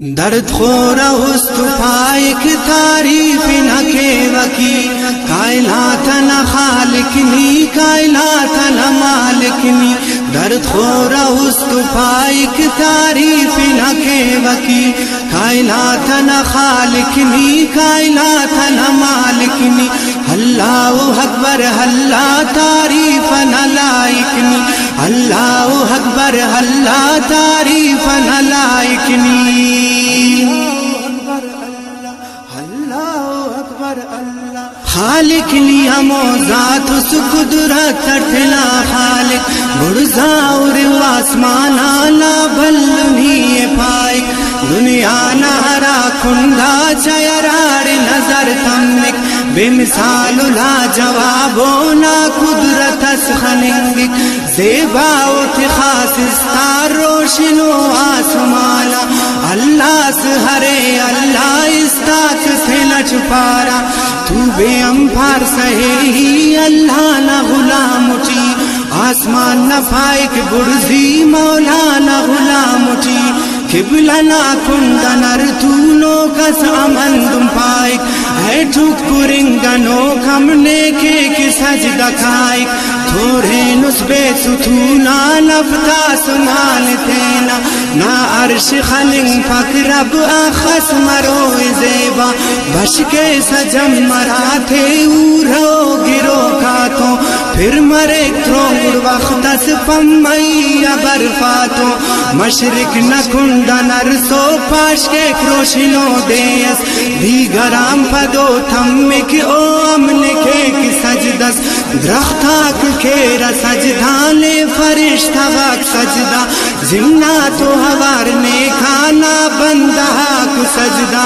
درد خورا است پائک تعریف نہ کے وکی کائنات نہ خالق نی کائنات نہ مالک نی درد خورا است پائک تعریف نہ کے وکی کائنات نہ خالق نی کائنات نہ مالک نی اللہ اکبر اللہ تعریف نہ لائق نی اللہ اکبر اللہ تعریف نہ لائق نی خالق نیا موزات اس قدرت تٹلا خالق برزاور واسمان آنا بلنی پائک دنیا نہرا کھندا چیرار نظر تمک بے مثال لا جوابو نا قدرت اس خننگک زیباوت خاص استار روشنو آسمانا اللہ سہرے اللہ استاک سے نچ پارا تو بے امپار سہے ہی اللہ نہ غلام اٹھی آسمان نہ پائک برزی مولا نہ غلام اٹھی قبلہ نہ کندنر تونو کس امندم پائک اے ٹھوک کرنگنو کم نیکے کی سجدہ کھائک تھوڑے نسبے ستونا نفتا سمان تینا نا عرش خلنگ پک رب آخس مروی زیبا بشکے سجم مراتے اورو گرو کاتو پھر مرے تھوڑ وقت اس پمئی برفاتو مشرق نکندہ نرسو پاش کے کروشنو دیس دیگرام پدو تھمک او امن کے کی سجدس درختاک کھیرا سجدانے فرشتہ غاک سجدہ زمناتو ہوارنے کھانا بندہاک سجدہ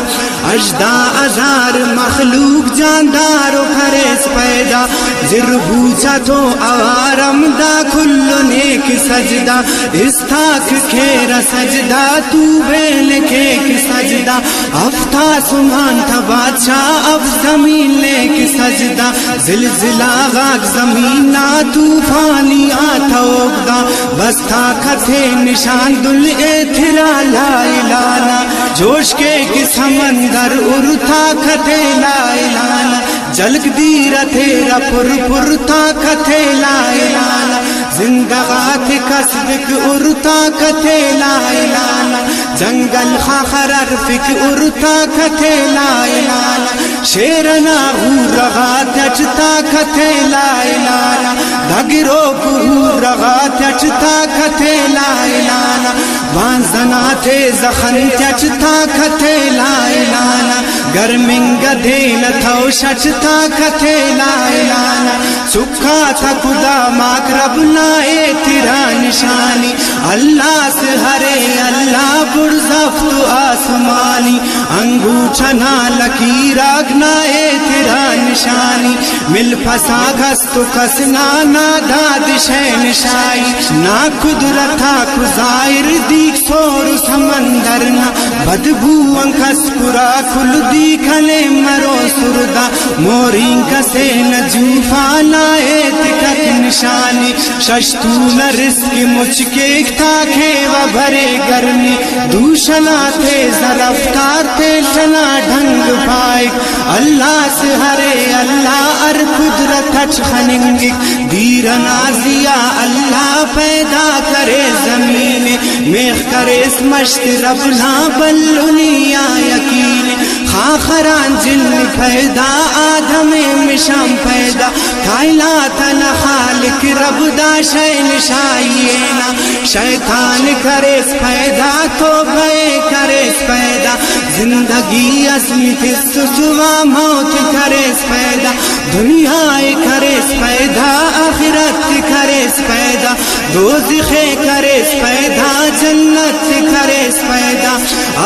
اجدہ ازار مخلوق جاندارو کھریس پیدا زربوچا تو اوارم دا کھلو نیک سجدہ استاک کھیرا سجدہ تو بیل کھیک سجدہ افتا سمان تھا بادشاہ اب زمین لیک سجدہ زلزلہ غاک زمین طوفانی آتا اگدا بستا کھتے نشان دل ایتھرا لا الہنا جوش کے کی سمندر ارتا کھتے لا الہنا جلک دیرہ تیرا پر پرتا کھتے لا الہنا زندگات کسبک ارتا کھتے لا الہنا جنگل خاخرر فک ارتا کھتے لا الہنا شیرنا غورغات اچتا کھتے لا الہنا دگرو غورغات اچتا کھتے لا الہنا وانزنات زخن چچتا کھتے لا الہنا گرمنگ دین تھو شچتا کھتے لا الہنا سکھا تھا خدا ماکرب نائے تیرا نشانی اللہ سے ہرے اللہ برزفت آسمانی انگوچھا نہ لکیراگ نائے تیرا نشانی مل پسا گھستو کسنا نا داد شین شائی نا قدرتا کزائر دیکھ سور سمندرنا بدبو انکس پورا کل دیکھنے مرو سردہ مورین کسے نجوفا نائے تکت نشانی ششتون رزق مچکے تاکے و بھرے گرمی دوشنا تیز رفتار تیشنا ڈھنگ پائک اللہ سے ہرے اللہ ار قدرت اچ خننگک دیر نازیا اللہ پیدا کرے زمین میخ کرے اس مشت ربنا بلنیا یقین خاخران جن پیدا آدم مشام پیدا کائنات نہ خالق رب دا شین شائینا شیطان کرے اس پیدا تو بھئے کرے اس پیدا زندگی اصلی تس سوا موت کرے اس پیدا دنیا کرے اس پیدا آخرت کرے اس پیدا دوزخ کرے اس پیدا جنت کرے اس پیدا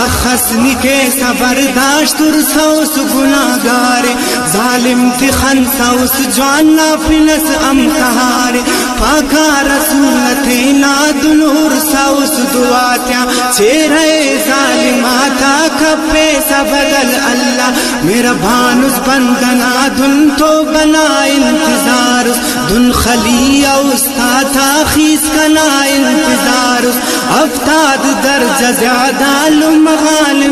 اخسنی کے سبرداشت ترسوس گناہگار ظالم تخن سوس جوانا فنس امتحار پاکا رسول تینا دنور سوس دعاتیا چیرے ظالماتا کپے سبدل اللہ میرا بانس بندنا دن تو بنا انتظار دن خلی اوستاتا خیس کنا انتظار افتاد درجہ زیادہ لمغال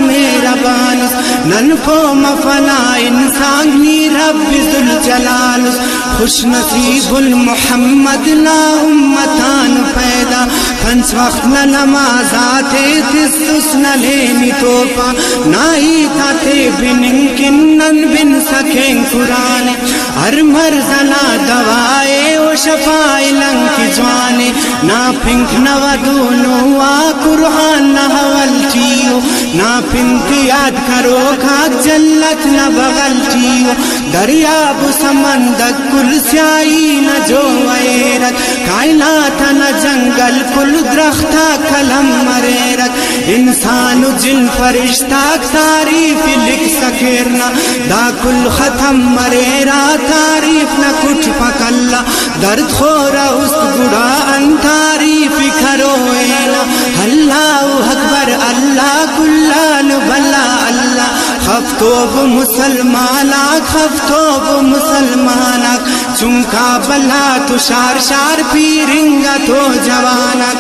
نن پو مفنا انسان نی رب ذل جلال خوش نصیب المحمد لا امتان پیدا پنج وقت نہ نماز آتے تستس نہ لینی توپا نائی تاتے بنن کنن بن سکیں قرآن ہر مرزنا دوائے و شفائی لنگ کی جوانے نا پھنک نہ ودونو آ قرآن نہ حولتیو نا پھنک یاد کرو کھاک جلت نہ بغلتیو دریاب سمندر کل سیائی نہ جو ویرت کائنات نہ جنگل کل درختہ کلم مریرت انسان و جن فرشتہ تعریف لکھ سکرنا دا کل ختم مریرا تعریف نہ کچھ پکلا درد خورا اس گڑا ان تعریف کرو اینا اللہ اکبر اللہ کلان بلا اللہ خفتوب مسلمانا خفتوب مسلمانا چمکا بلا تو شار شار پیرنگا تو جوانا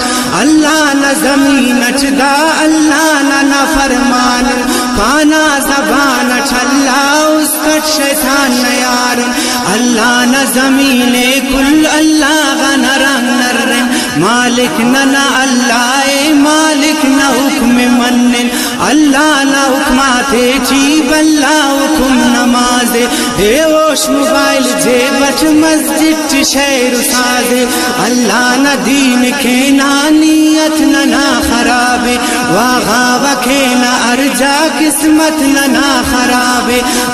اللہ نہ زمین چدا اللہ نہ فرمان پانا زبان چھلا اس کٹ شیطان نیار اللہ نہ زمین کل اللہ غنا رنگ نرن مالک نہ اللہ مالک نہ حکم منن اللہ نہ حکماتے چیب اللہ حکم نماز اے وش موبائل جیبت مسجد شہر ساز اللہ نہ دین کے نا نیت نہ خراب واغا وکے نہ ارجا قسمت نہ خراب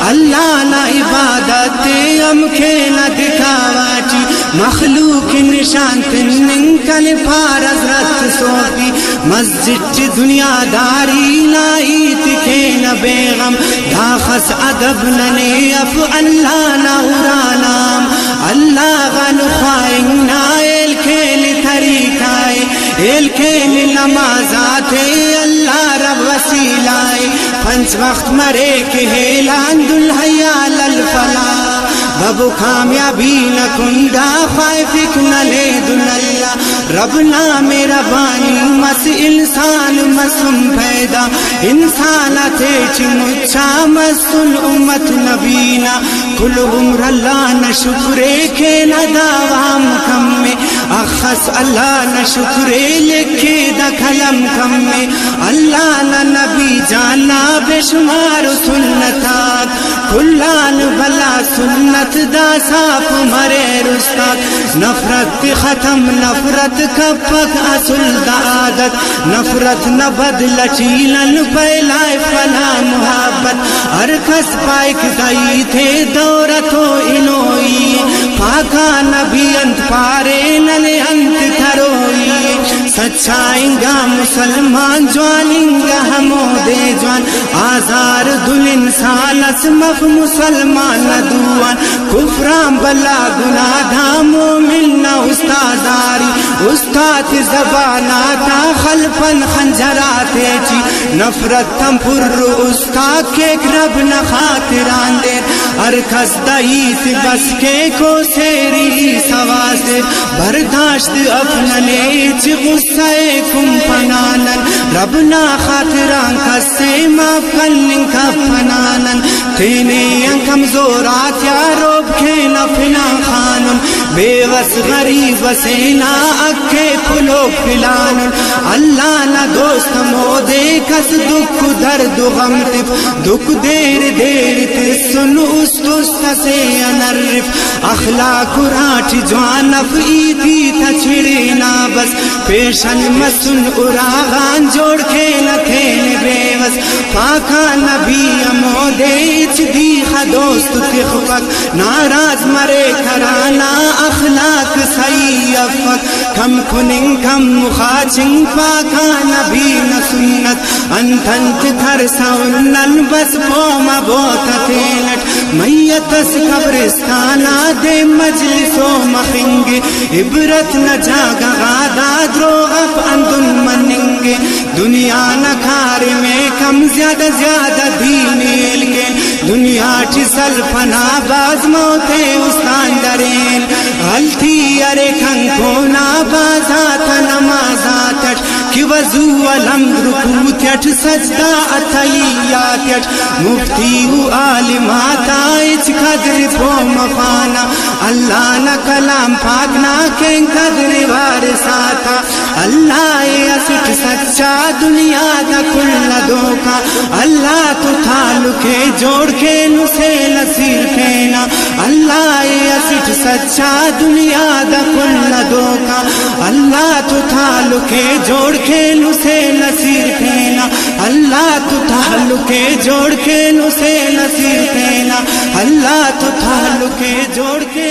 اللہ نہ عبادت ام کے نہ دکھاواٹی مخلوق نشان تنکل پار حضرت سوپی مسجد دنیا داری نائیت کے نہ بیغم داخس ادب ننے اف اللہ نہ ارانام اللہ غن خواہن نائل کے لی طریقائے ایل کے لی نمازاتے اللہ رب وسیلائے پنچ وقت مرے کے ہیلان دلحیال الفلاح بابو کامیابی نہ کنڈا خائفک نہ لے دن اللہ ربنا میرا بانی مس انسان مسم پیدا انسان تیچ مچا مسل امت نبینا کل عمر اللہ نہ شکرے کے نہ داوام کم میں اخص اللہ نہ شکرے لکھے دا کلم کم میں اللہ نہ نبی جانا بے شمار سنتات کلان بلا سنت دا صاف مرے رستاد نفرت ختم نفرت کپک اصل دا عادت نفرت نہ بدل چیلن پہلائے فلا محبت ہر کس پائک دائی تھے دورتو انوئی پاکا نبی انت پارے نلے انت تروئی سچائیں گا مسلمان جوانیں گا ہمو دے جوان آزار دل انسان اسمف مسلمان ندوان کفران بلا گناہ دھا مومن نہ استاداری استاد زباناتا خلفن خنجراتے چی نفرت تم پر استاد کے رب نہ خاطران دیر ارکس دائیت بس کے کو سیری سواسے برداشت اپننے چی غصہ کم پنانن ربنا خاطران کسے ماف کنن کا پنانن تینے کمزورات یا روب کے نفنا خانن بے وس غریب وسینا اکھے پھلو پھلانن اللہ نہ دوست مودے کس دکھ درد غم تف دکھ دیر دیر تسن استست سے انرف اخلاق راٹ جوان افیتی تچھڑے نا بس پیشن مسن اراغان جوڑ کے نہ تھے بے وس پاکا نبی مودے اچ دیخ دوست تخفق ناراض مرے کرانا اخلاق صحیح افق کم کنن کم مخاچن پاکا نبی نسنت انتنت تھر سونن بس پوما بوتا تیلٹ میتس قبرستانا دے مجلس و مخنگے عبرت نہ جاگا غادا دروغف اندن مننگے دنیا نہ کھارے میں کم زیادہ زیادہ دینیل کے دنیا چی سلفنا باز موتے استان درین غلطی ارے کھنکونا بازات نمازات کہ وضو الحمد رکوع تیٹ سجدہ اتحیات تیٹ مفتی و عالمات آئیچ قدر پو مفانا اللہ نہ کلام پاک نہ کہیں قدر وارثاتا اللہ اسٹ سچا دنیا دا کل دھوکا اللہ تو تعلقے جوڑ کے نسے نصیر کہنا اللہ اسٹ سچا دنیا دا کل دھوکا اللہ تو تعلقے جوڑ کے نسے نصیر کہنا اللہ تو تعلقے جوڑ کے نسے نصیر کہنا اللہ تو تعلقے جوڑ کے